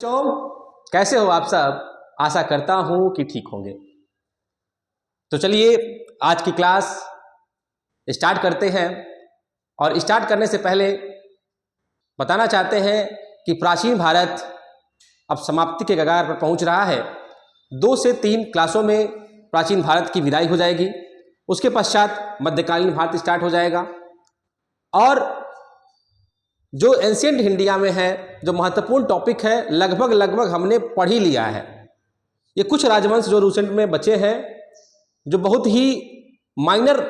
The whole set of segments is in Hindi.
तो कैसे हो आप सब? आशा करता हूं कि ठीक होंगे। तो चलिए आज की क्लास स्टार्ट करते हैं। और स्टार्ट करने से पहले बताना चाहते हैं कि प्राचीन भारत अब समाप्ति के कगार पर पहुंच रहा है। 2 से 3 क्लासों में प्राचीन भारत की विदाई हो जाएगी। उसके पश्चात मध्यकालीन भारत स्टार्ट हो जाएगा। और जो एंशिएंट इंडिया में है, जो महत्वपूर्ण टॉपिक है, लगभग हमने पढ़ ही लिया है। ये कुछ राजवंश जो रिसेंट में बचे हैं, जो बहुत ही माइनर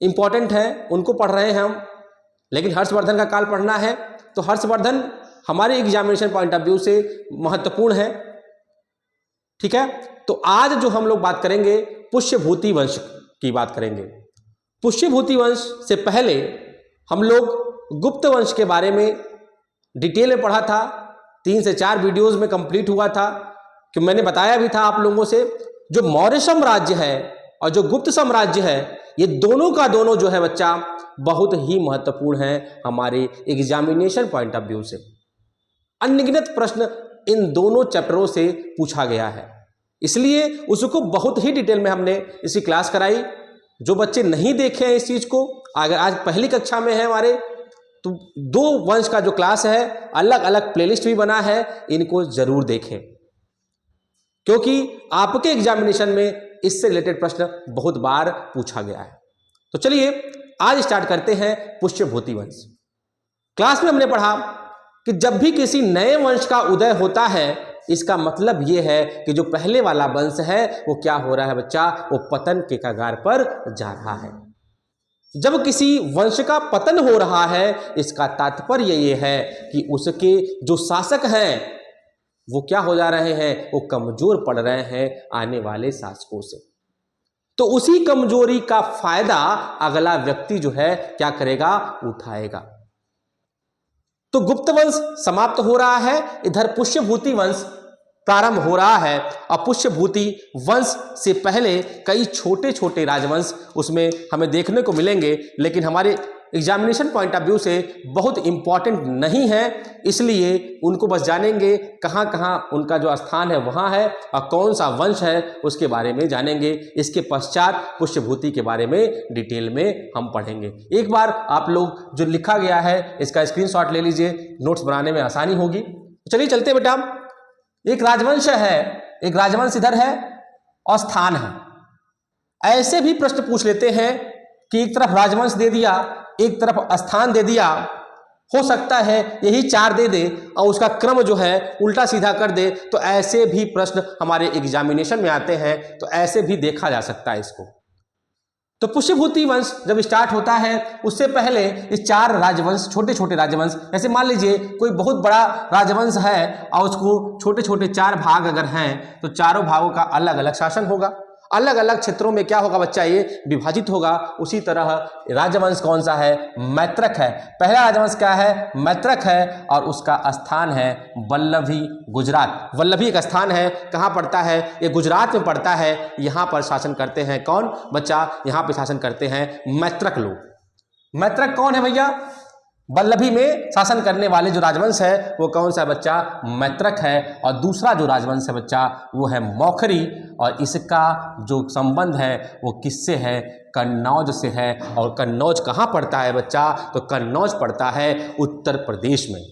इंपॉर्टेंट है, उनको पढ़ रहे हैं हम। लेकिन हर्षवर्धन का काल पढ़ना है तो हर्षवर्धन हमारे एग्जामिनेशन पॉइंट ऑफ व्यू से महत्वपूर्ण है। ठीक है, तो आज जो हम लोग बात करेंगे पुष्यभूति वंश की बात करेंगे। पुष्यभूति वंश से पहले हम लोग गुप्त वंश के बारे में डिटेल में पढ़ा था। 3 से 4 वीडियोस में कंप्लीट हुआ था कि मैंने बताया भी था आप लोगों से, जो मौर्य साम्राज्य है और जो गुप्त साम्राज्य है, ये दोनों का दोनों जो है बच्चा बहुत ही महत्वपूर्ण है हमारे एग्जामिनेशन पॉइंट ऑफ व्यू से। अनगिनत प्रश्न इन दोनों चैप्टरों से पूछा गया है, इसलिए उसको बहुत ही डिटेल में हमने इसकी क्लास कराई। जो बच्चे नहीं देखे हैं इस चीज को, अगर आज पहली कक्षा में है हमारे, तो 2 वंश का जो क्लास है अलग अलग प्लेलिस्ट भी बना है, इनको जरूर देखें, क्योंकि आपके एग्जामिनेशन में इससे रिलेटेड प्रश्न बहुत बार पूछा गया है। तो चलिए आज स्टार्ट करते हैं पुष्यभूति वंश। क्लास में हमने पढ़ा कि जब भी किसी नए वंश का उदय होता है, इसका मतलब यह है कि जो पहले वाला वंश है वो क्या हो रहा है बच्चा, वो पतन के कगार पर जा रहा है। जब किसी वंश का पतन हो रहा है, इसका तात्पर्य यह है कि उसके जो शासक हैं वो क्या हो जा रहे हैं, वो कमजोर पड़ रहे हैं आने वाले शासकों से। तो उसी कमजोरी का फायदा अगला व्यक्ति जो है क्या करेगा, उठाएगा। तो गुप्त वंश समाप्त हो रहा है, इधर पुष्यभूति वंश प्रारंभ हो रहा है। और पुष्यभूति वंश से पहले कई छोटे छोटे राजवंश उसमें हमें देखने को मिलेंगे, लेकिन हमारे एग्जामिनेशन पॉइंट ऑफ व्यू से बहुत इंपॉर्टेंट नहीं है, इसलिए उनको बस जानेंगे कहाँ कहाँ उनका जो स्थान है वहाँ है, और कौन सा वंश है उसके बारे में जानेंगे। इसके पश्चात पुष्यभूति के बारे में डिटेल में हम पढ़ेंगे। एक बार आप लोग जो लिखा गया है इसका स्क्रीनशॉट ले लीजिए, नोट्स बनाने में आसानी होगी। चलिए चलते बेटा। एक राजवंश है, एक राजवंश इधर है और स्थान है। ऐसे भी प्रश्न पूछ लेते हैं कि एक तरफ राजवंश दे दिया, एक तरफ स्थान दे दिया, हो सकता है यही 4 दे दे और उसका क्रम जो है उल्टा सीधा कर दे। तो ऐसे भी प्रश्न हमारे एग्जामिनेशन में आते हैं, तो ऐसे भी देखा जा सकता है इसको। तो पुष्यभूति वंश जब स्टार्ट होता है, उससे पहले इस 4 राजवंश, छोटे छोटे राजवंश, जैसे मान लीजिए कोई बहुत बड़ा राजवंश है और उसको छोटे छोटे 4 भाग अगर हैं, तो चारों भागों का अलग अलग शासन होगा, अलग अलग क्षेत्रों में क्या होगा बच्चा, ये विभाजित होगा। उसी तरह राजवंश कौन सा है, मैत्रक है। पहला राजवंश क्या है, मैत्रक है, और उसका स्थान है वल्लभी, गुजरात। वल्लभी एक स्थान है, कहाँ पड़ता है, ये गुजरात में पड़ता है। यहाँ पर शासन करते हैं कौन बच्चा, यहाँ पे शासन करते हैं मैत्रक लोग। मैत्रक कौन है भैया, वल्लभी में शासन करने वाले जो राजवंश है वो कौन सा बच्चा, मैत्रक है। और दूसरा जो राजवंश है बच्चा वो है मौखरी, और इसका जो संबंध है वो किससे है, कन्नौज से है। और कन्नौज कहाँ पड़ता है बच्चा, तो कन्नौज पड़ता है उत्तर प्रदेश में,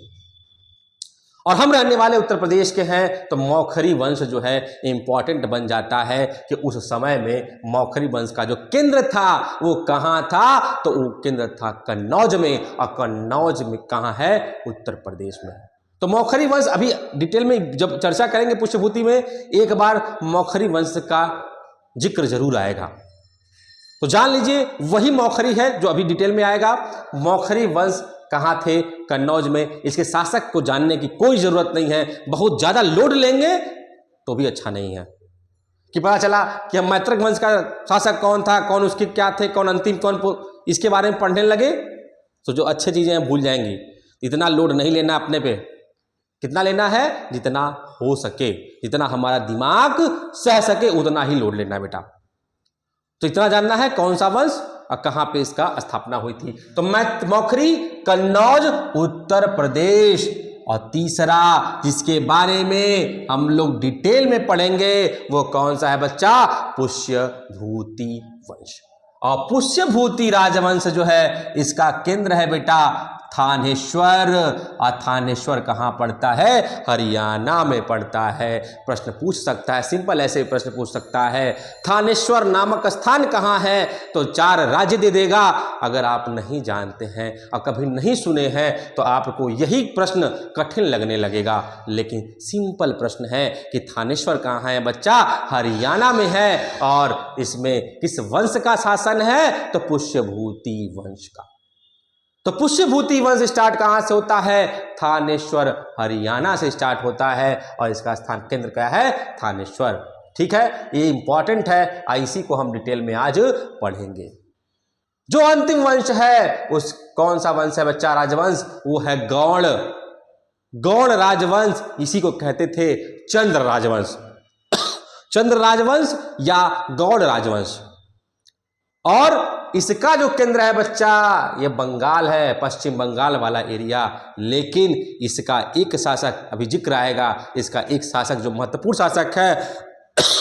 और हम रहने वाले उत्तर प्रदेश के हैं। तो मौखरी वंश जो है इंपॉर्टेंट बन जाता है कि उस समय में मौखरी वंश का जो केंद्र था वो कहाँ था, तो वो केंद्र था कन्नौज में, और कन्नौज में कहाँ है, उत्तर प्रदेश में। तो मौखरी वंश अभी डिटेल में जब चर्चा करेंगे पुष्यभूति में, एक बार मौखरी वंश का जिक्र जरूर आएगा। तो जान लीजिए वही मौखरी है जो अभी डिटेल में आएगा। मौखरी वंश कहाँ थे, कन्नौज में। इसके शासक को जानने की कोई जरूरत नहीं है, बहुत ज्यादा लोड लेंगे तो भी अच्छा नहीं है कि पता चला कि हम मैत्रक वंश का शासक कौन था, कौन उसके क्या थे, कौन अंतिम, कौन इसके बारे में पढ़ने लगे तो जो अच्छी चीजें हैं भूल जाएंगी। इतना लोड नहीं लेना अपने पे, कितना लेना है, जितना हो सके, जितना हमारा दिमाग सह सके उतना ही लोड लेना बेटा। तो इतना जानना है कौन सा वंश और कहाँ पे इसका स्थापना हुई थी। तो मौखरी, कन्नौज, उत्तर प्रदेश, और तीसरा जिसके बारे में हम लोग डिटेल में पढ़ेंगे वो कौन सा है बच्चा? पुष्यभूति वंश। और पुष्यभूति राजवंश जो है इसका केंद्र है बेटा थानेश्वर। और थानेश्वर कहाँ पड़ता है? हरियाणा में पड़ता है। प्रश्न पूछ सकता है, सिंपल ऐसे प्रश्न पूछ सकता है, थानेश्वर नामक स्थान कहाँ है? तो 4 राज्य दे देगा। अगर आप नहीं जानते हैं और कभी नहीं सुने हैं तो आपको यही प्रश्न कठिन लगने लगेगा, लेकिन सिंपल प्रश्न है कि थानेश्वर कहाँ है बच्चा? हरियाणा में है। और इसमें किस वंश का शासन है? तो पुष्यभूति वंश का। तो पुष्यभूति वंश स्टार्ट कहां से होता है? थानेश्वर, हरियाणा से स्टार्ट होता है। और इसका स्थान केंद्र क्या है? थानेश्वर। ठीक है, ये इंपॉर्टेंट है, इसी को हम डिटेल में आज पढ़ेंगे। जो अंतिम वंश है उस कौन सा वंश है बच्चा? राजवंश, वो है गौड़। गौड़ राजवंश, इसी को कहते थे चंद्र राजवंश। चंद्र राजवंश या गौड़ राजवंश। और इसका जो केंद्र है बच्चा ये बंगाल है, पश्चिम बंगाल वाला एरिया। लेकिन इसका एक शासक अभी जिक्र आएगा, इसका एक शासक जो महत्वपूर्ण शासक है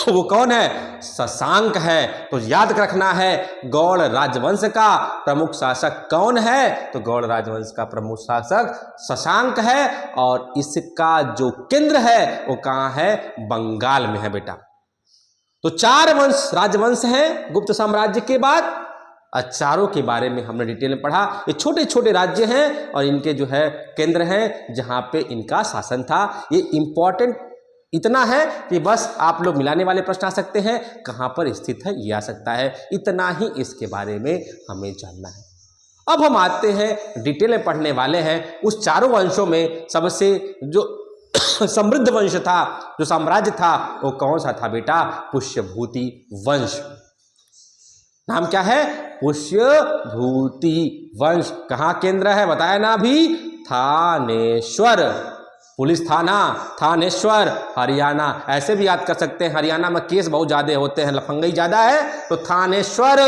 वो कौन है? शशांक है। तो याद रखना है गौड़ राजवंश का प्रमुख शासक कौन है? तो गौड़ राजवंश का प्रमुख शासक शशांक है। और इसका जो केंद्र है वो कहाँ है? बंगाल में है बेटा। तो 4 वंश राजवंश हैं गुप्त साम्राज्य के बाद। चारों के बारे में हमने डिटेल में पढ़ा। ये छोटे छोटे राज्य हैं और इनके जो है केंद्र हैं जहां पे इनका शासन था। ये इंपॉर्टेंट इतना है कि बस आप लोग मिलाने वाले प्रश्न आ सकते हैं, कहां पर स्थित है ये आ सकता है, इतना ही इसके बारे में हमें जानना है। अब हम आते हैं डिटेल में पढ़ने वाले हैं उस चारों वंशों में सबसे जो समृद्ध वंश था, जो साम्राज्य था, वो कौन सा था बेटा? पुष्यभूति वंश। नाम क्या है? पुष्यभूति वंश। कहाँ केंद्र है बताया ना अभी? थानेश्वर। पुलिस थाना थानेश्वर, हरियाणा। ऐसे भी याद कर सकते हैं, हरियाणा में केस बहुत ज्यादा होते हैं, लफंगई ज्यादा है, तो थानेश्वर।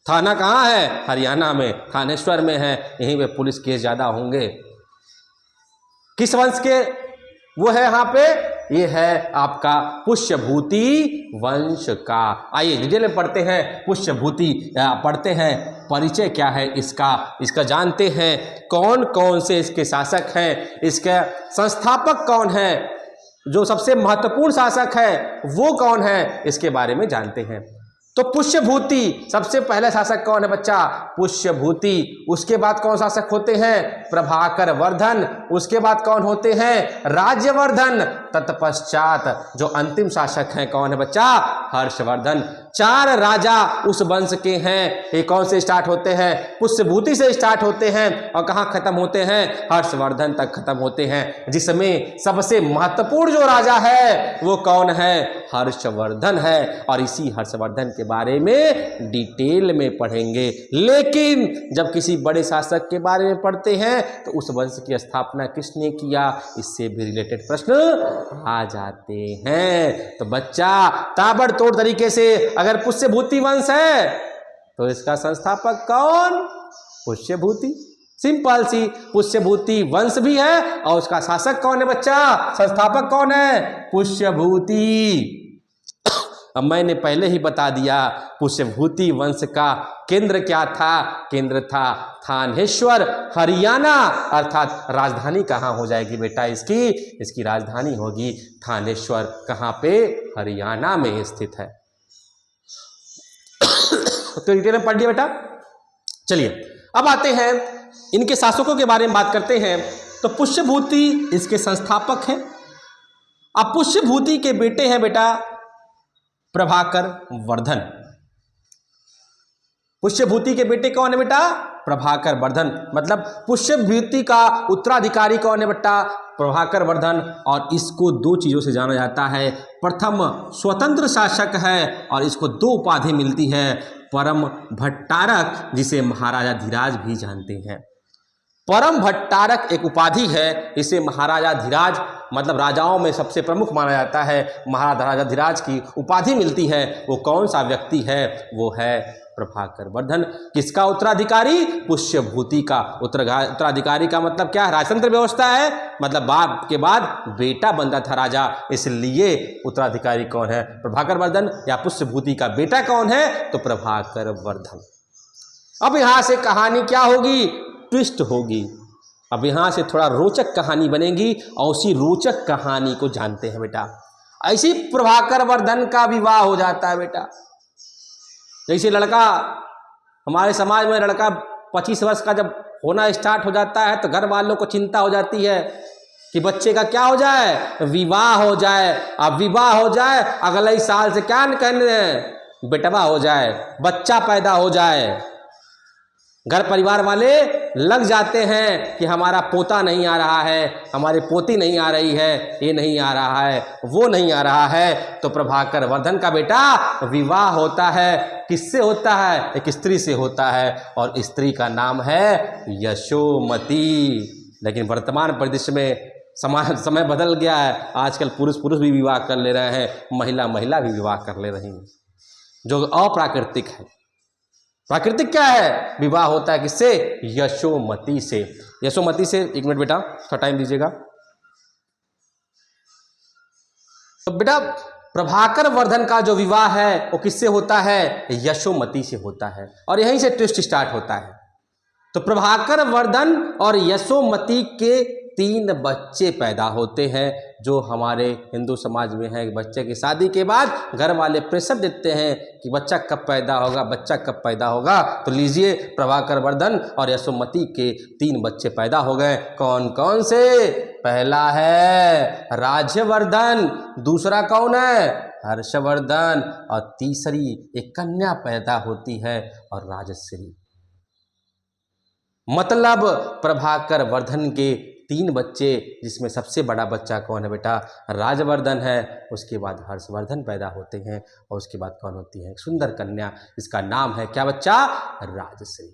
थाना कहाँ है? हरियाणा में, थानेश्वर में है, यहीं पे पुलिस केस ज्यादा होंगे। किस वंश के वो है यहाँ पे? ये है आपका पुष्यभूति वंश का। आइए डिटेल में पढ़ते हैं पुष्यभूति, पढ़ते हैं परिचय क्या है इसका जानते हैं, कौन कौन से इसके शासक हैं, इसके संस्थापक कौन है, जो सबसे महत्वपूर्ण शासक है वो कौन है, इसके बारे में जानते हैं। तो पुष्यभूति सबसे पहले शासक कौन है बच्चा? पुष्यभूति। उसके बाद कौन शासक होते हैं? प्रभाकर वर्धन। उसके बाद कौन होते हैं? राज्यवर्धन। तत्पश्चात जो अंतिम शासक हैं कौन है बच्चा? हर्षवर्धन। 4 राजा उस वंश के हैं। ये कौन से स्टार्ट होते हैं? पुष्यभूति से स्टार्ट होते हैं और कहाँ खत्म होते हैं? हर्षवर्धन तक खत्म होते हैं। जिसमें सबसे महत्वपूर्ण जो राजा है वो कौन है? हर्षवर्धन है। और इसी हर्षवर्धन के बारे में डिटेल में पढ़ेंगे। लेकिन जब किसी बड़े शासक के बारे में पढ़ते हैं तो उस वंश की स्थापना किसने किया, इससे भी रिलेटेड प्रश्न आ जाते हैं। तो बच्चा ताबड़तोड़ तरीके से अगर पुष्यभूति वंश है तो इसका संस्थापक कौन? पुष्यभूति। सिंपल सी, पुष्यभूति वंश भी है और उसका शासक कौन है बच्चा? संस्थापक कौन है? पुष्यभूति। अब मैंने पहले ही बता दिया पुष्यभूति वंश का केंद्र क्या था? केंद्र था थानेश्वर, हरियाणा। अर्थात राजधानी कहाँ हो जाएगी बेटा इसकी राजधानी होगी थानेश्वर। कहाँ पे? हरियाणा में स्थित है। तो डिटेल में पढ़ लिया बेटा। चलिए अब आते हैं इनके शासकों के बारे में बात करते हैं। तो पुष्यभूति इसके संस्थापक हैं। अब पुष्यभूति के बेटे हैं बेटा प्रभाकर वर्धन। पुष्यभूति के बेटे कौन है बेटा? प्रभाकर वर्धन। मतलब पुष्यभूति का उत्तराधिकारी कौन है बेटा? प्रभाकर वर्धन। और इसको 2 चीजों से जाना जाता है। प्रथम स्वतंत्र शासक है और इसको 2 उपाधि मिलती है, परम भट्टारक, जिसे महाराजा धीराज भी जानते हैं। परम भट्टारक एक उपाधि है, इसे महाराजा धीराज मतलब राजाओं में सबसे प्रमुख माना जाता है, महाराजाधिराज की उपाधि मिलती है, वो कौन सा व्यक्ति है? वो है प्रभाकर वर्धन। किसका उत्तराधिकारी? पुष्यभूति का उत्तराधिकारी का मतलब क्या है? राजतंत्र व्यवस्था है, मतलब बाप के बाद बेटा बनता था राजा, इसलिए उत्तराधिकारी कौन है? प्रभाकर वर्धन। या पुष्यभूति का बेटा कौन है? तो प्रभाकर वर्धन। अब यहां से कहानी क्या होगी? ट्विस्ट होगी। अब यहां से थोड़ा रोचक कहानी बनेगी और उसी रोचक कहानी को जानते हैं बेटा। ऐसी प्रभाकर वर्धन का विवाह हो जाता है बेटा। जैसे लड़का, हमारे समाज में लड़का 25 वर्ष का जब होना स्टार्ट हो जाता है तो घर वालों को चिंता हो जाती है कि बच्चे का क्या हो जाए? विवाह हो जाए। अब विवाह हो जाए, अगले साल से क्या कहने हैं? बेटवा हो जाए, बच्चा पैदा हो जाए। घर परिवार वाले लग जाते हैं कि हमारा पोता नहीं आ रहा है, हमारी पोती नहीं आ रही है, ये नहीं आ रहा है, वो नहीं आ रहा है। तो प्रभाकर वर्धन का बेटा विवाह होता है। किससे होता है? एक स्त्री से होता है और स्त्री का नाम है यशोमती। लेकिन वर्तमान परिदृश्य में समय बदल गया है। आजकल पुरुष भी विवाह कर ले रहे हैं, महिला भी विवाह कर ले रही हैं, जो अप्राकृतिक है। प्राकृतिक क्या है? विवाह होता है किससे? यशोमती से। यशोमती से, एक मिनट बेटा, थोड़ा टाइम दीजिएगा। तो बेटा प्रभाकर वर्धन का जो विवाह है वो किससे होता है? यशोमती से होता है। और यहीं से ट्विस्ट स्टार्ट होता है। तो प्रभाकर वर्धन और यशोमती के 3 बच्चे पैदा होते हैं, जो हमारे हिंदू समाज में है। बच्चे की शादी के बाद घर वाले प्रेशर देते हैं कि बच्चा कब पैदा होगा, बच्चा कब पैदा होगा। तो लीजिए, प्रभाकर वर्धन और यशोमती के 3 बच्चे पैदा हो गए। कौन कौन से? पहला है राज्यवर्धन, दूसरा कौन है? हर्षवर्धन, और तीसरी एक कन्या पैदा होती है और राजश्री। मतलब प्रभाकर वर्धन के 3 बच्चे, जिसमें सबसे बड़ा बच्चा कौन है बेटा? राजवर्धन है। उसके बाद हर्षवर्धन पैदा होते हैं और उसके बाद कौन होती है? एक सुंदर कन्या, इसका नाम है क्या बच्चा? राजश्री।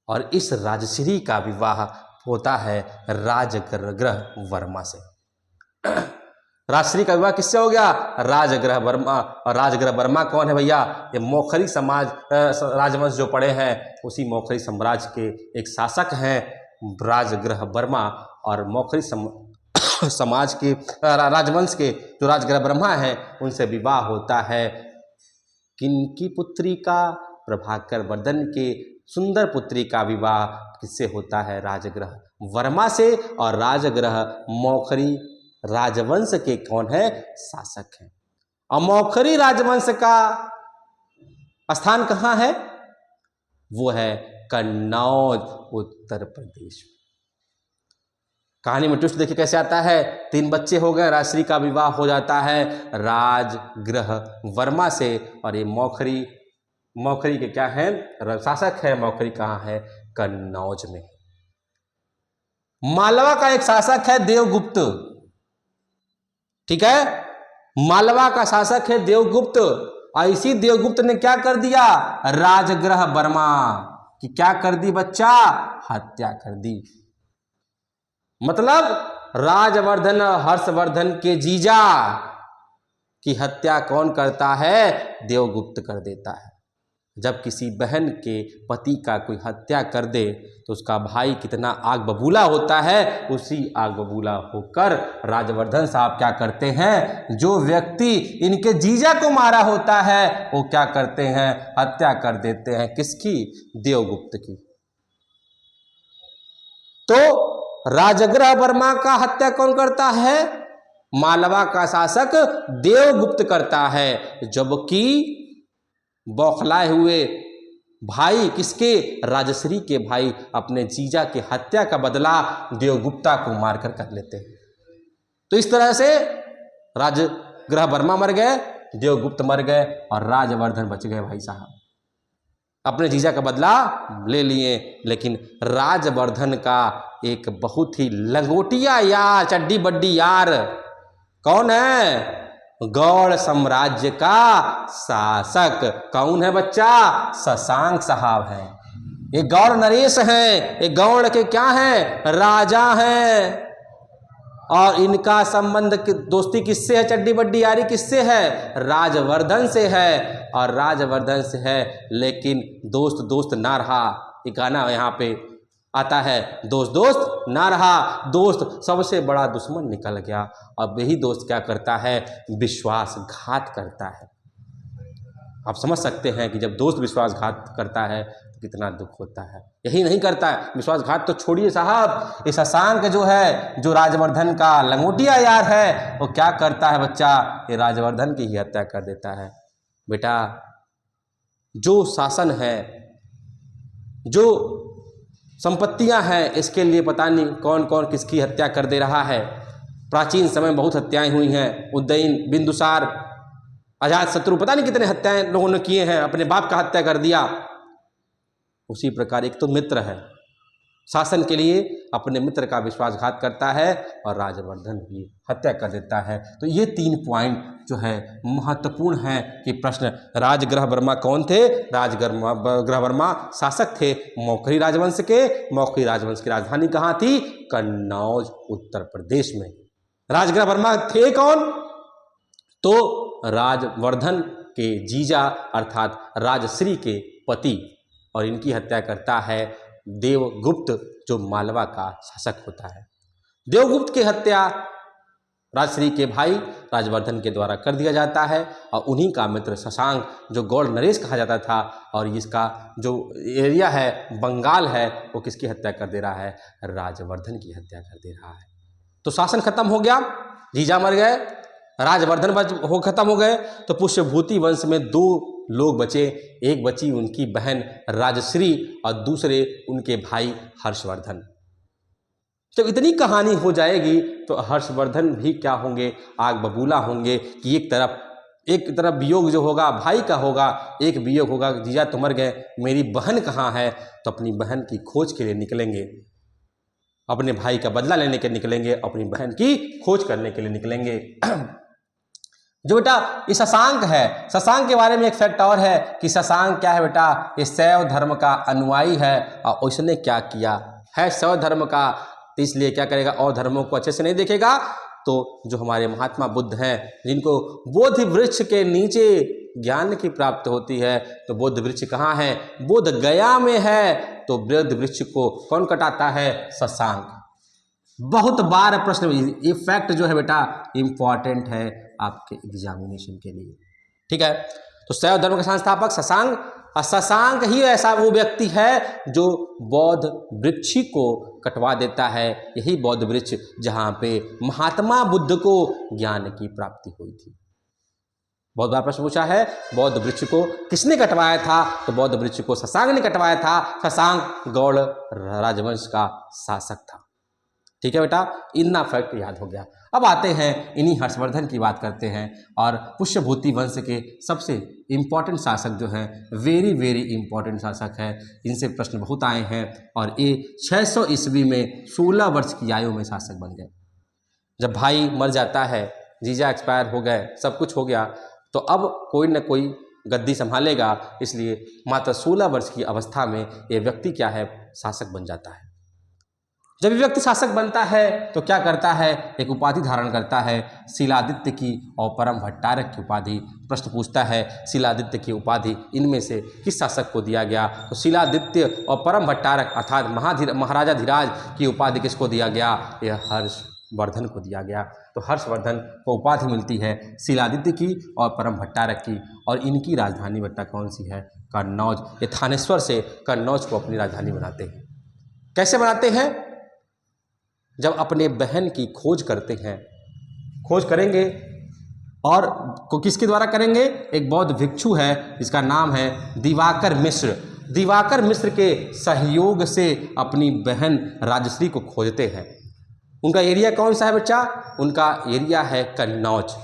और इस राजश्री का विवाह होता है राजग्रह वर्मा से। राजश्री का विवाह किससे हो गया? राजग्रह वर्मा। और राजग्रह वर्मा कौन है भैया? ये मौखरी समाज, राजवंश जो पड़े हैं, उसी मौखरी साम्राज्य के एक शासक हैं राजग्रह वर्मा। और मौखरी समाज के राजवंश के जो राजग्रह वर्मा हैं, उनसे विवाह होता है किनकी पुत्री का? प्रभाकर वर्धन के सुंदर पुत्री का विवाह किससे होता है? राजग्रह वर्मा से। और राजग्रह मौखरी राजवंश के कौन है? शासक हैं। और मौखरी राजवंश का स्थान कहाँ है? वो है कन्नौज, उत्तर प्रदेश। कहानी में ट्विस्ट देखिए कैसे आता है। 3 बच्चे हो गए, राजश्री का विवाह हो जाता है राजग्रह वर्मा से। और ये मौखरी के क्या है? शासक है। मौखरी कहाँ है? कन्नौज में। मालवा का एक शासक है देवगुप्त, ठीक है? मालवा का शासक है देवगुप्त। ऐसी देवगुप्त ने क्या कर दिया? राजग्रह वर्मा की क्या कर दी बच्चा? हत्या कर दी। मतलब राजवर्धन हर्षवर्धन के जीजा की हत्या कौन करता है? देवगुप्त कर देता है। जब किसी बहन के पति का कोई हत्या कर दे तो उसका भाई कितना आग बबूला होता है, उसी आग बबूला होकर राजवर्धन साहब क्या करते हैं? जो व्यक्ति इनके जीजा को मारा होता है वो क्या करते हैं? हत्या कर देते हैं। किसकी? देवगुप्त की। तो राजग्रह वर्मा का हत्या कौन करता है? मालवा का शासक देवगुप्त करता है। जबकि बौखलाए हुए भाई किसके? राजश्री के भाई अपने जीजा की हत्या का बदला देवगुप्ता को मारकर कर लेते हैं। तो इस तरह से राजग्रह वर्मा मर गए, देवगुप्त मर गए और राजवर्धन बच गए। भाई साहब अपने जीजा का बदला ले लिए। लेकिन राजवर्धन का एक बहुत ही लंगोटिया यार, चड्डी बड्डी यार कौन है? गौड़ साम्राज्य का शासक कौन है बच्चा? शशांक साहब है। ये गौड़ नरेश हैं। ये गौड़ के क्या हैं? राजा हैं। और इनका संबंध दोस्ती किससे है, चड्डी बड्डी यारी किससे है, राजवर्धन से है। और राजवर्धन से है, लेकिन दोस्त दोस्त ना रहा। ये गाना यहाँ पे आता है, दोस्त दोस्त ना रहा, दोस्त सबसे बड़ा दुश्मन निकल गया। अब यही दोस्त क्या करता है, विश्वासघात करता है। आप समझ सकते हैं कि जब दोस्त विश्वासघात करता है तो कितना दुख होता है। यही नहीं करता है, विश्वासघात तो छोड़िए साहब, ये शशांक जो है, जो राजवर्धन का लंगोटिया यार है, वो क्या करता है बच्चा, ये राजवर्धन की ही हत्या कर देता है। बेटा, जो शासन है, जो संपत्तियां हैं, इसके लिए पता नहीं कौन कौन किसकी हत्या कर दे रहा है। प्राचीन समय बहुत हत्याएं हुई हैं, उदयन, बिंदुसार, अजातशत्रु, पता नहीं कितने हत्याएं लोगों ने किए हैं, अपने बाप का हत्या कर दिया। उसी प्रकार एक तो मित्र है, शासन के लिए अपने मित्र का विश्वासघात करता है और राजवर्धन की हत्या कर देता है। तो ये 3 पॉइंट जो है महत्वपूर्ण है कि प्रश्न, राजग्रह वर्मा कौन थे, राजग्रह वर्मा शासक थे मौखरी राजवंश के। मौखरी राजवंश की राजधानी कहाँ थी, कन्नौज, उत्तर प्रदेश में। राजग्रह वर्मा थे कौन, तो राजवर्धन के जीजा अर्थात राजश्री के पति, और इनकी हत्या करता है देवगुप्त, जो मालवा का शासक होता है। देवगुप्त की हत्या राजश्री के भाई राजवर्धन के द्वारा कर दिया जाता है, और उन्हीं का मित्र शशांक, जो गौड़ नरेश कहा जाता था, और इसका जो एरिया है बंगाल है, वो किसकी हत्या कर दे रहा है, राजवर्धन की हत्या कर दे रहा है। तो शासन खत्म हो गया, जीजा मर गए, राजवर्धन खत्म हो गए, तो पुष्यभूति वंश में 2 लोग बचे। एक बची उनकी बहन राजश्री और दूसरे उनके भाई हर्षवर्धन। जब इतनी कहानी हो जाएगी तो हर्षवर्धन भी क्या होंगे, आग बबूला होंगे कि एक तरफ वियोग जो होगा भाई का होगा, एक वियोग होगा जीजा तो मर गए, मेरी बहन कहाँ है, तो अपनी बहन की खोज के लिए निकलेंगे, अपने भाई का बदला लेने के निकलेंगे, अपनी बहन की खोज करने के लिए निकलेंगे। जो बेटा ये शशांक है, शशांक के बारे में एक फैक्ट और है कि शशांक क्या है बेटा, ये शैव धर्म का अनुयायी है। और उसने क्या किया है, शैव धर्म का, तो इसलिए क्या करेगा, और धर्मों को अच्छे से नहीं देखेगा। तो जो हमारे महात्मा बुद्ध हैं, जिनको बोधि वृक्ष के नीचे ज्ञान की प्राप्त होती है, तो बोध वृक्ष कहाँ है, बोध गया में है। तो बोध वृक्ष को कौन कटाता है, शशांक। बहुत बार प्रश्न, ये फैक्ट जो है बेटा इंपॉर्टेंट है आपके एग्जामिनेशन के लिए, ठीक है। तो शैव धर्म के संस्थापक शशांक, और शशांक ही ऐसा वो व्यक्ति है जो बौद्ध वृक्ष को कटवा देता है। यही बौद्ध वृक्ष जहाँ पे महात्मा बुद्ध को ज्ञान की प्राप्ति हुई थी। बहुत बार प्रश्न पूछा है, बौद्ध वृक्ष को किसने कटवाया था, तो बौद्ध वृक्ष को शशांक ने कटवाया था। शशांक गौड़ राजवंश का शासक था, ठीक है बेटा, इतना फैक्ट याद हो गया। अब आते हैं इन्हीं हर्षवर्धन की बात करते हैं, और पुष्यभूति वंश के सबसे इम्पॉर्टेंट शासक जो हैं, वेरी वेरी इम्पॉर्टेंट शासक है, इनसे प्रश्न बहुत आए हैं। और ये 600 ईस्वी में 16 वर्ष की आयु में शासक बन गए। जब भाई मर जाता है, जीजा एक्सपायर हो गए, सब कुछ हो गया, तो अब कोई न कोई गद्दी संभालेगा, इसलिए मात्र 16 वर्ष की अवस्था में ये व्यक्ति क्या है, शासक बन जाता है। जब व्यक्ति शासक बनता है तो क्या करता है, एक उपाधि धारण करता है, शिलादित्य की और परम भट्टारक की उपाधि। प्रश्न पूछता है शिलादित्य की उपाधि इनमें से किस शासक को दिया गया, तो शिलादित्य और परम भट्टारक अर्थात महाराजा धीराज की उपाधि किसको दिया गया, यह हर्षवर्धन को दिया गया। तो हर्षवर्धन को उपाधि मिलती है शिलादित्य की और परम भट्टारक की, और इनकी राजधानी बेटा कौन सी है, कन्नौज। ये थानेश्वर से कन्नौज को अपनी राजधानी बनाते हैं। कैसे बनाते हैं, जब अपने बहन की खोज करते हैं, खोज करेंगे, और किसके द्वारा करेंगे, एक बौद्ध भिक्षु है जिसका नाम है दिवाकर मिश्र। दिवाकर मिश्र के सहयोग से अपनी बहन राजश्री को खोजते हैं। उनका एरिया कौन सा है बच्चा, उनका एरिया है कन्नौज।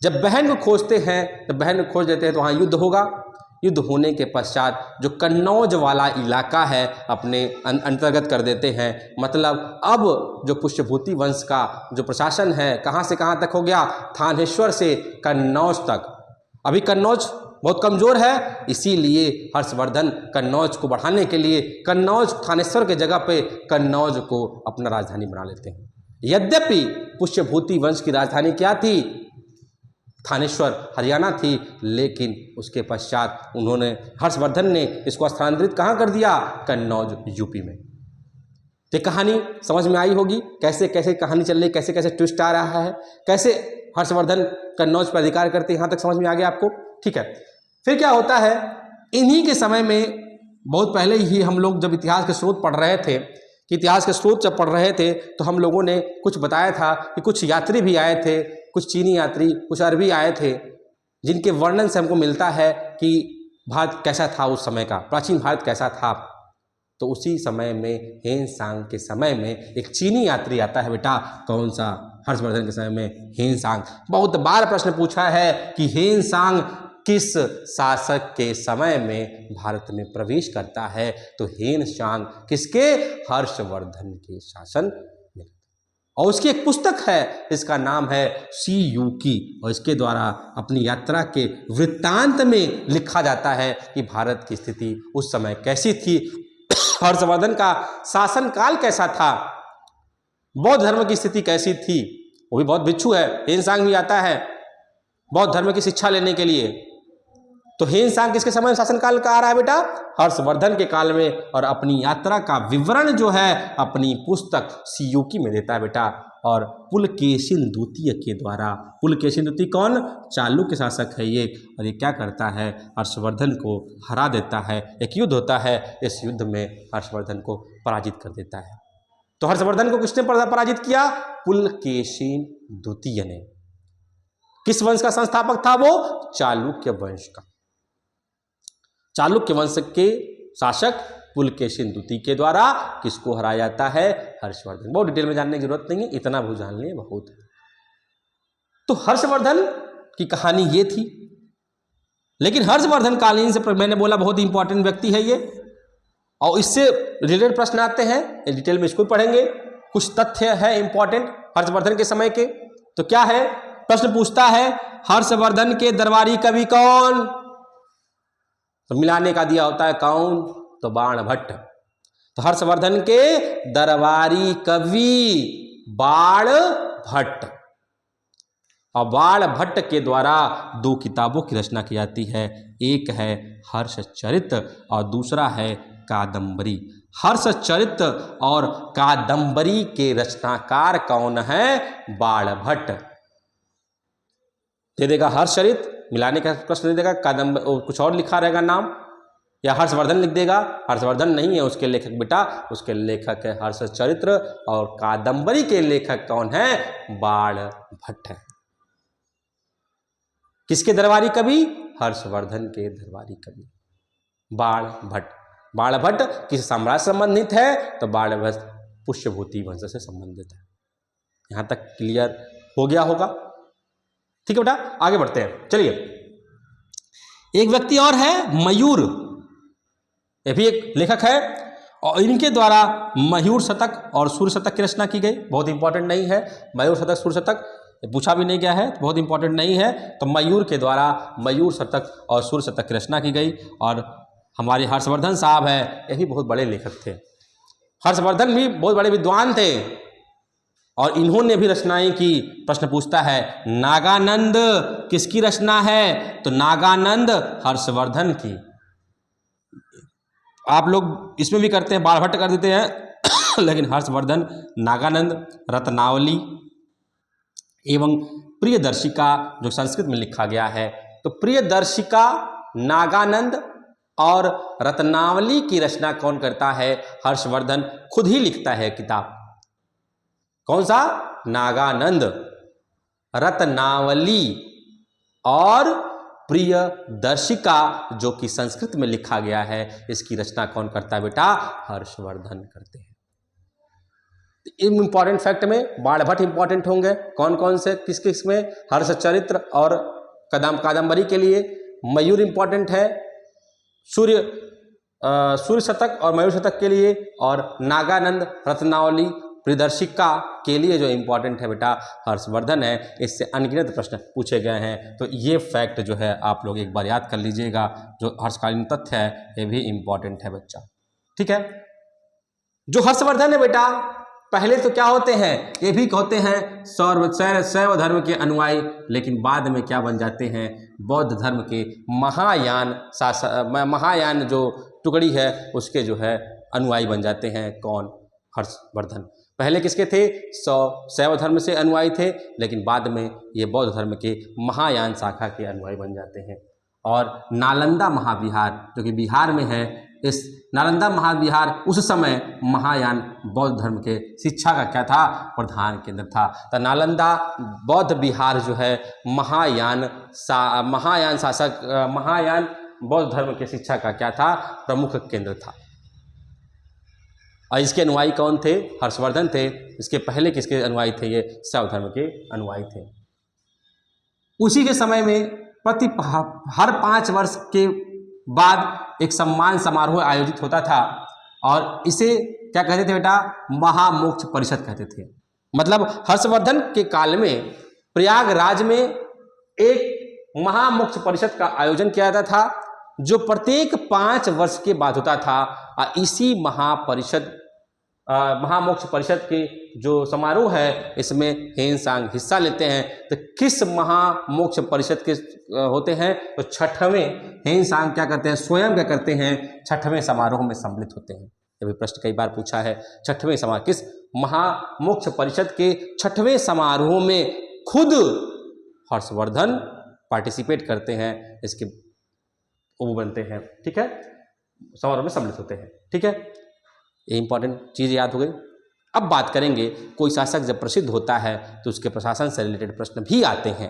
जब बहन को खोजते हैं, तो बहन को खोज लेते हैं, तो वहाँ युद्ध होगा। युद्ध होने के पश्चात जो कन्नौज वाला इलाका है अपने अंतर्गत कर देते हैं। मतलब अब जो पुष्यभूति वंश का जो प्रशासन है, कहाँ से कहाँ तक हो गया, थानेश्वर से कन्नौज तक। अभी कन्नौज बहुत कमज़ोर है, इसीलिए हर्षवर्धन कन्नौज को बढ़ाने के लिए कन्नौज थानेश्वर के जगह पे कन्नौज को अपना राजधानी बना लेते हैं। यद्यपि पुष्यभूति वंश की राजधानी क्या थी, थानेश्वर हरियाणा थी, लेकिन उसके पश्चात उन्होंने, हर्षवर्धन ने इसको स्थानांतरित कहाँ कर दिया, कन्नौज यूपी में। तो कहानी समझ में आई होगी, कैसे कैसे कहानी चल रही, कैसे कैसे ट्विस्ट आ रहा है, कैसे हर्षवर्धन कन्नौज पर अधिकार करते, यहाँ तक समझ में आ गया आपको। ठीक है, फिर क्या होता है, इन्हीं के समय में, बहुत पहले ही हम लोग जब इतिहास के स्रोत पढ़ रहे थे, कि इतिहास के स्रोत जब पढ़ रहे थे तो हम लोगों ने कुछ बताया था कि कुछ यात्री भी आए थे, कुछ चीनी यात्री, कुछ अरबी आए थे, जिनके वर्णन से हमको मिलता है कि भारत कैसा था उस समय का, प्राचीन भारत कैसा था। तो उसी समय में हेनसांग के समय में एक चीनी यात्री आता है बेटा, कौन सा, हर्षवर्धन के समय में हेनसांग। बहुत बार प्रश्न पूछा है कि हेनसांग किस शासक के समय में भारत में प्रवेश करता है, तो हेनसांग किसके, हर्षवर्धन के शासन में। और उसकी एक पुस्तक है, इसका नाम है सी यूकी, और इसके द्वारा अपनी यात्रा के वृत्तांत में लिखा जाता है कि भारत की स्थिति उस समय कैसी थी, हर्षवर्धन का शासन काल कैसा था, बौद्ध धर्म की स्थिति कैसी थी। वो भी बहुत भिक्षु है, हेनसांग भी आता है बौद्ध धर्म की शिक्षा लेने के लिए। तो हेनसांग किसके समय में शासन काल का आ रहा है बेटा, हर्षवर्धन के काल में, और अपनी यात्रा का विवरण जो है अपनी पुस्तक सीयूकी में देता है बेटा। और पुलकेशिन द्वितीय के द्वारा, पुलकेशिन द्वितीय कौन, चालुक्य शासक है ये, और ये क्या करता है, हर्षवर्धन को हरा देता है। एक युद्ध होता है, इस युद्ध में हर्षवर्धन को पराजित कर देता है। तो हर्षवर्धन को किसने पराजित किया, पुलकेशिन द्वितीय ने। किस वंश का संस्थापक था वो, चालुक्य वंश का। चालुक्य वंश के शासक पुलकेशिन द्वितीय के द्वारा किसको हराया जाता है, हर्षवर्धन। बहुत डिटेल में जानने की जरूरत नहीं है, इतना भी जान लें बहुत है। तो हर्षवर्धन की कहानी ये थी, लेकिन हर्षवर्धन कालीन से मैंने बोला बहुत इंपॉर्टेंट व्यक्ति है ये, और इससे रिलेटेड प्रश्न आते हैं, डिटेल में इसको पढ़ेंगे। कुछ तथ्य है इंपॉर्टेंट हर्षवर्धन के समय के। तो क्या है, प्रश्न पूछता है हर्षवर्धन के दरबारी कवि कौन, तो मिलाने का दिया होता है कौन, तो बाणभट्ट। तो हर्षवर्धन के दरबारी कवि बाणभट्ट, और बाणभट्ट के द्वारा दो किताबों की रचना की जाती है, एक है हर्षचरित और दूसरा है कादंबरी। हर्षचरित और कादंबरी के रचनाकार कौन है, बाणभट्ट। दे देगा हर्षचरित, मिलाने का प्रश्न दे देगा, कादंबरी कुछ और लिखा रहेगा नाम, या हर्षवर्धन लिख देगा, हर्षवर्धन नहीं है उसके लेखक बेटा, उसके लेखक है हर्षचरित्र, और कादंबरी के लेखक कौन है, बाणभट्ट है। किसके दरबारी कवि, हर्षवर्धन के दरबारी कवि बाणभट्ट। बाणभट्ट किस साम्राज्य से संबंधित है, तो बाणभट्ट पुष्यभूति वंश से संबंधित है। यहां तक क्लियर हो गया होगा, ठीक है बेटा। आगे बढ़ते हैं, चलिए। एक व्यक्ति और है मयूर, ये भी एक लेखक है, और इनके द्वारा मयूर शतक और सूर्य शतक की रचना की गई। बहुत इंपॉर्टेंट नहीं है, मयूर शतक सूर्य शतक पूछा भी नहीं गया है, बहुत इंपॉर्टेंट नहीं है। तो मयूर के द्वारा मयूर शतक और सूर्य शतक की रचना की गई, और हमारे हर्षवर्धन साहब हैं, ये भी बहुत बड़े लेखक थे। हर्षवर्धन भी बहुत बड़े विद्वान थे, और इन्होंने भी रचनाएं की। प्रश्न पूछता है नागानंद किसकी रचना है, तो नागानंद हर्षवर्धन की। आप लोग इसमें भी करते हैं, बाणभट्ट कर देते हैं लेकिन हर्षवर्धन, नागानंद, रत्नावली एवं प्रियदर्शिका जो संस्कृत में लिखा गया है, तो प्रियदर्शिका, नागानंद और रत्नावली की रचना कौन करता है, हर्षवर्धन खुद ही लिखता है किताब। कौन सा, नागानंद, रत्नावली और प्रियदर्शिका जो कि संस्कृत में लिखा गया है, इसकी रचना कौन करता है बेटा, हर्षवर्धन करते हैं। इंपॉर्टेंट फैक्ट में बाणभट्ट इंपॉर्टेंट होंगे, कौन कौन से किस किस में, हर्षचरित्र और कादंबरी के लिए मयूर इंपॉर्टेंट है, सूर्य शतक और मयूर शतक के लिए, और नागानंद, रत्नावली, प्रियदर्शिका के लिए जो इंपॉर्टेंट है बेटा हर्षवर्धन है। इससे अनगिनत प्रश्न पूछे गए हैं, तो ये फैक्ट जो है आप लोग एक बार याद कर लीजिएगा। जो हर्षकालीन तथ्य है ये भी इंपॉर्टेंट है बच्चा, ठीक है। जो हर्षवर्धन है बेटा, पहले तो क्या होते हैं, ये भी होते हैं शैव धर्म के अनुयायी, लेकिन बाद में क्या बन जाते हैं, बौद्ध धर्म के महायान जो टुकड़ी है उसके जो है अनुयायी बन जाते हैं। कौन? हर्षवर्धन। पहले किसके थे? शैव धर्म से अनुयायी थे, लेकिन बाद में ये बौद्ध धर्म के महायान शाखा के अनुयायी बन जाते हैं। और नालंदा महाविहार जो कि बिहार में है, इस नालंदा महाविहार उस समय महायान बौद्ध धर्म के शिक्षा का क्या था? प्रधान केंद्र था। तो नालंदा बौद्ध विहार जो है महायान बौद्ध धर्म के शिक्षा का क्या था? प्रमुख केंद्र था। और इसके अनुयायी कौन थे? हर्षवर्धन थे। इसके पहले किसके अनुयायी थे? ये शैव धर्म के अनुयायी थे। उसी के समय में हर 5 वर्ष के बाद एक सम्मान समारोह आयोजित होता था, और इसे क्या कहते थे बेटा? महामोक्ष परिषद कहते थे। मतलब हर्षवर्धन के काल में प्रयागराज में एक महामोक्ष परिषद का आयोजन किया जाता था, जो प्रत्येक 5 वर्ष के बाद होता था। इसी महामोक्ष परिषद के जो समारोह है, इसमें हेनसांग हिस्सा लेते हैं। तो किस महामोक्ष परिषद के होते हैं? तो 6वें हेनसांग क्या करते हैं? स्वयं क्या करते हैं? 6वें समारोह में सम्मिलित होते हैं। ये भी प्रश्न कई बार पूछा है। 6वें समारोह किस महामोक्ष परिषद के 6वें समारोह में खुद हर्षवर्धन पार्टिसिपेट करते हैं, इसके वो बनते हैं। ठीक है, समारोह में सम्मिलित होते हैं। ठीक है, ये इंपॉर्टेंट चीज़ याद हो गई। अब बात करेंगे, कोई शासक जब प्रसिद्ध होता है तो उसके प्रशासन से रिलेटेड प्रश्न भी आते हैं।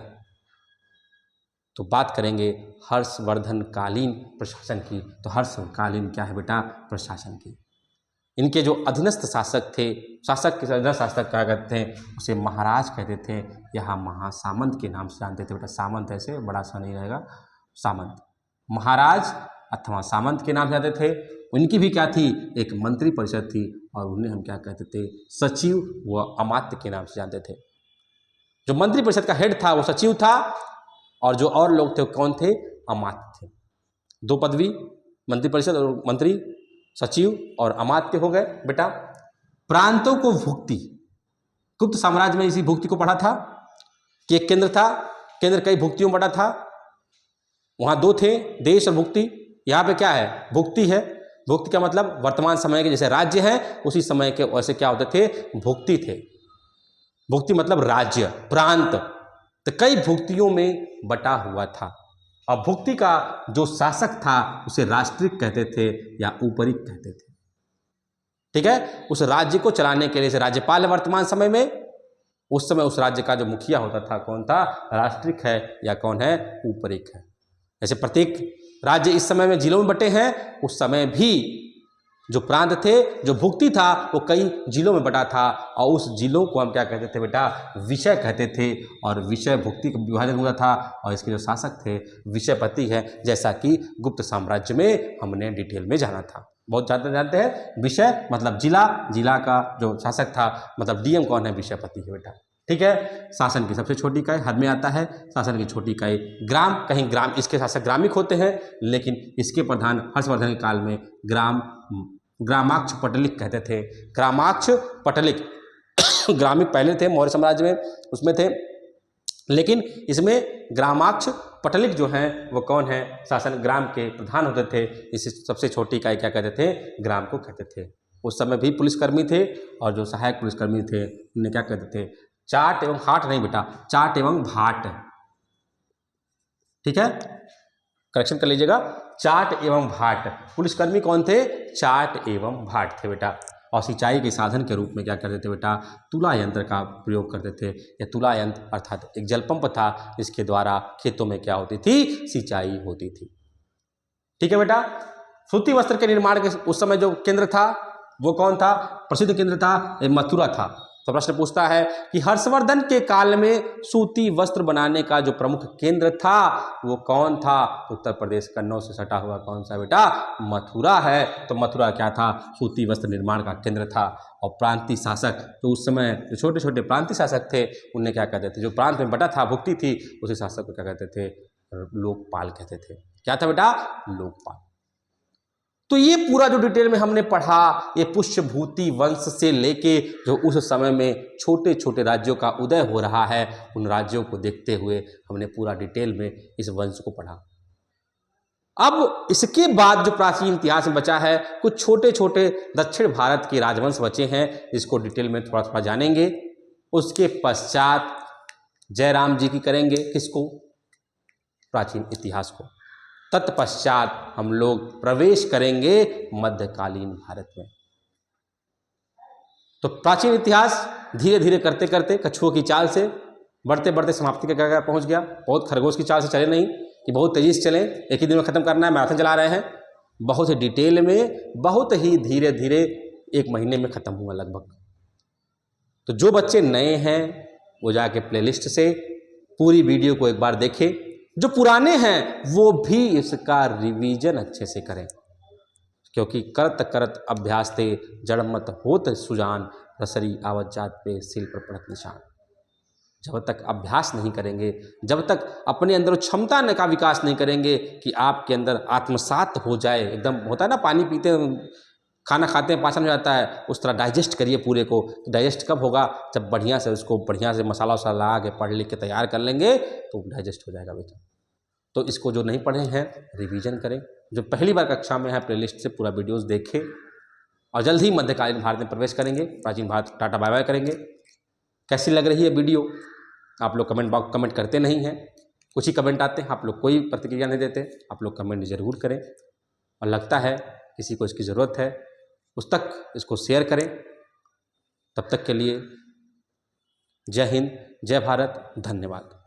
तो बात करेंगे हर्षवर्धन कालीन प्रशासन की। तो हर्षकालीन क्या है बेटा? प्रशासन की। इनके जो अधीनस्थ शासक थे, शासक के अधीनस्थ शासक क्या कहते हैं? उसे महाराज कहते थे। यहाँ महासामंत के नाम से जानते थे बेटा। सामंत ऐसे बड़ा सा नहीं रहेगा, सामंत। महाराज अथवा सामंत के नाम से जानते थे। उनकी भी क्या थी? एक मंत्री परिषद थी, और उन्हें हम क्या कहते थे? सचिव व अमात्य के नाम से जानते थे। जो मंत्री परिषद का हेड था वो सचिव था, और जो और लोग थे कौन थे? अमात्य थे। 2 पदवी, मंत्री परिषद और मंत्री, सचिव और अमात्य हो गए बेटा। प्रांतों को भुक्ति, गुप्त साम्राज्य में इसी भुक्ति को पढ़ा था कि एक केंद्र था, केंद्र कई भुक्तियों में बटा था। वहाँ 2 थे, देश और भुक्ति। यहाँ पे क्या है? भुक्ति है। भुक्ति का मतलब वर्तमान समय के जैसे राज्य हैं, उसी समय के वैसे क्या होते थे? भुक्ति थे। भुक्ति मतलब राज्य, प्रांत। तो कई भुक्तियों में बटा हुआ था, और भुक्ति का जो शासक था उसे राष्ट्रिक कहते थे या ऊपरी कहते थे। ठीक है, उस राज्य को चलाने के लिए राज्यपाल है वर्तमान समय में। उस समय उस राज्य का जो मुखिया होता था कौन था? राष्ट्रिक है या कौन है? ऊपरिक है। जैसे प्रत्येक राज्य इस समय में जिलों में बटे हैं, उस समय भी जो प्रांत थे, जो भुक्ति था, वो कई जिलों में बटा था, और उस जिलों को हम क्या कहते थे बेटा? विषय कहते थे। और विषय भुक्ति का विभाजन हुआ था, और इसके जो शासक थे विषयपति है, जैसा कि गुप्त साम्राज्य में हमने डिटेल में जाना था। बहुत ज़्यादा जानते हैं। विषय मतलब जिला, जिला का जो शासक था मतलब डीएम कौन है? विषयपति है बेटा। ठीक है, शासन की सबसे छोटी इकाई हद में आता है। शासन की छोटी इकाई ग्राम, कहीं ग्राम, इसके शासक ग्रामिक होते हैं, लेकिन इसके प्रधान हर्षवर्धन के काल में ग्रामाक्ष पटलिक कहते थे। ग्रामाक्ष पटलिक ग्रामिक पहले थे मौर्य साम्राज्य में, उसमें थे, लेकिन इसमें ग्रामाक्ष पटलिक जो हैं वो कौन है? शासन ग्राम के प्रधान होते थे। इस सबसे छोटी इकाई क्या कहते थे? ग्राम को कहते थे। उस समय भी पुलिसकर्मी थे, और जो सहायक पुलिसकर्मी थे उन्हें क्या कहते थे? चाट एवं हाट नहीं बेटा, चाट एवं भाट। ठीक है, करेक्शन कर लीजिएगा। चाट एवं भाट पुलिसकर्मी कौन थे? चाट एवं भाट थे बेटा। और सिंचाई के साधन के रूप में क्या करते थे बेटा? तुला यंत्र का प्रयोग करते थे। यह तुला यंत्र अर्थात एक जलपंप था, जिसके द्वारा खेतों में क्या होती थी? सिंचाई होती थी। ठीक है बेटा। सूती वस्त्र के निर्माण के उस समय जो केंद्र था वो कौन था? प्रसिद्ध केंद्र था मथुरा था। तो प्रश्न पूछता है कि हर्षवर्धन के काल में सूती वस्त्र बनाने का जो प्रमुख केंद्र था वो कौन था? उत्तर प्रदेश कन्नौज से सटा हुआ कौन सा बेटा? मथुरा है। तो मथुरा क्या था? सूती वस्त्र निर्माण का केंद्र था। और प्रांतीय शासक, तो उस समय जो छोटे छोटे प्रांतीय शासक थे उन्हें क्या कहते थे? जो प्रांत में बटा था, भुक्ति थी, उसी शासक को क्या कहते थे? लोकपाल कहते थे। क्या था बेटा? लोकपाल। तो ये पूरा जो डिटेल में हमने पढ़ा, ये पुष्यभूति वंश से लेके जो उस समय में छोटे छोटे राज्यों का उदय हो रहा है, उन राज्यों को देखते हुए हमने पूरा डिटेल में इस वंश को पढ़ा। अब इसके बाद जो प्राचीन इतिहास में बचा है, कुछ छोटे छोटे दक्षिण भारत के राजवंश बचे हैं, जिसको डिटेल में थोड़ा थोड़ा जानेंगे। उसके पश्चात जयराम जी की करेंगे, किसको? प्राचीन इतिहास को। तत्पश्चात हम लोग प्रवेश करेंगे मध्यकालीन भारत में। तो प्राचीन इतिहास धीरे धीरे करते करते कछुओं की चाल से बढ़ते बढ़ते समाप्ति के कगार पहुंच गया। बहुत खरगोश की चाल से चले नहीं कि बहुत तेजी से चलें, एक ही दिन में खत्म करना है, मैराथन चला रहे हैं। बहुत ही डिटेल में, बहुत ही धीरे धीरे, 1 महीने में खत्म हुआ लगभग। तो जो बच्चे नए हैं वो जाके प्लेलिस्ट से पूरी वीडियो को एक बार देखें, जो पुराने हैं वो भी इसका रिवीजन अच्छे से करें, क्योंकि करत करत अभ्यास थे जड़मत होत सुजान, रसरी आवत जात पे सील पर पड़त निशान। जब तक अभ्यास नहीं करेंगे, जब तक अपने अंदर क्षमता का विकास नहीं करेंगे कि आपके अंदर आत्मसात हो जाए, एकदम होता है ना, पानी पीते खाना खाते हैं पाचन हो जाता है, उस तरह डाइजेस्ट करिए पूरे को। डाइजेस्ट कब होगा? जब बढ़िया से उसको बढ़िया से मसाला वसाला लगा के पढ़ लिख के तैयार कर लेंगे तो डाइजेस्ट हो जाएगा बेटा। तो इसको जो नहीं पढ़े हैं रिवीजन करें, जो पहली बार कक्षा में है प्लेलिस्ट से पूरा वीडियोस देखें, और जल्द ही मध्यकालीन भारत में प्रवेश करेंगे, प्राचीन भारत टाटा बाय बाय करेंगे। कैसी लग रही है वीडियो? आप लोग कमेंट करते नहीं हैं, कुछ ही कमेंट आते हैं, आप लोग कोई प्रतिक्रिया नहीं देते। आप लोग कमेंट ज़रूर करें, और लगता है किसी को इसकी ज़रूरत है उस तक इसको शेयर करें। तब तक के लिए जय हिंद, जय भारत, धन्यवाद।